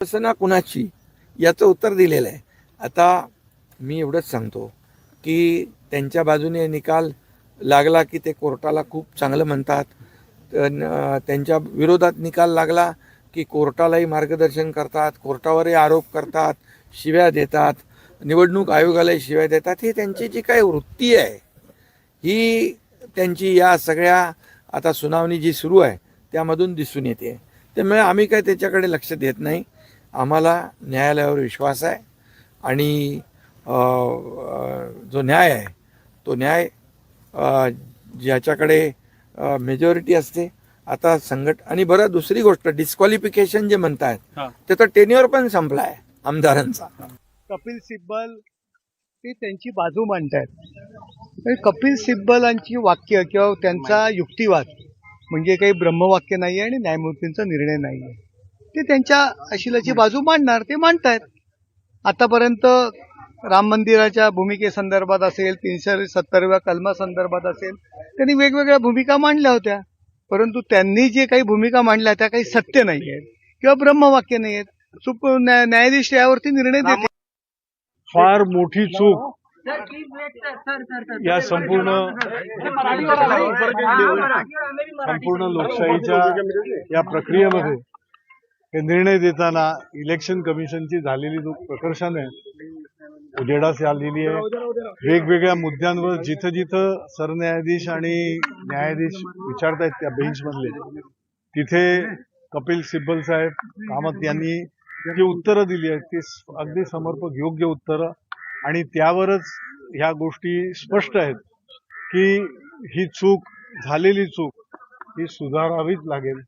ना कुणाची याचं उत्तर दिलेलं आहे. आता मी एवढंच सांगतो की त्यांच्या बाजूने निकाल लागला की ते कोर्टाला खूप चांगलं म्हणतात. त्यांच्या विरोधात निकाल लागला की कोर्टालाही मार्गदर्शन करतात, कोर्टावरही आरोप करतात, शिव्या देतात, निवडणूक आयोगालाही शिव्या देतात. ही त्यांची जी काही वृत्ती आहे ही त्यांची या सगळ्या आता सुनावणी जी सुरू आहे त्यामधून दिसून येते. त्यामुळे आम्ही काय त्याच्याकडे लक्ष देत नाही. आम्हाला न्यायालयावर विश्वास आहे आणि जो न्याय आहे तो न्याय ज्याच्याकडे मेजॉरिटी असते. आता आणि बरं दुसरी गोष्ट डिस्क्वालिफिकेशन जे म्हणतात त्याचा टेन्युअर पण संपला आहे आमदारांचा. कपिल सिब्बल ते त्यांची बाजू मांडतात. कपिल सिब्बलांची वाक्य किंवा त्यांचा युक्तिवाद म्हणजे काही ब्रह्मवाक्य नाही आणि न्यायमूर्तींचा निर्णय नाही आहे. ते त्यांच्या अशिलाची बाजू मांडणार, ते मांडतायत. आतापर्यंत राम मंदिराच्या भूमिकेसंदर्भात असेल, 370व्या कलमासंदर्भात असेल, त्यांनी वेगवेगळ्या भूमिका मांडल्या होत्या. परंतु त्यांनी जे काही भूमिका मांडल्या त्या काही सत्य नाही आहेत किंवा ब्रह्मवाक्य नाही आहेत. न्यायाधीश यावरती निर्णय देतील. फार मोठी चूक या संपूर्ण लोकशाहीच्या या प्रक्रियेमध्ये हे निर्णय देताना इलेक्शन कमिशनची झालेली जो प्रकर्षण आहे उजेडास आलेली आहे. वेगवेगळ्या मुद्द्यांवर जिथं जिथं सरन्यायाधीश आणि न्यायाधीश विचारतायत त्या बेंचमधले, तिथे कपिल सिब्बल साहेब कामत यांनी जी उत्तरं दिली आहेत ती अगदी समर्पक योग्य उत्तरं, आणि त्यावरच ह्या गोष्टी स्पष्ट आहेत की ही चूक, झालेली चूक ही सुधारावीच लागेल.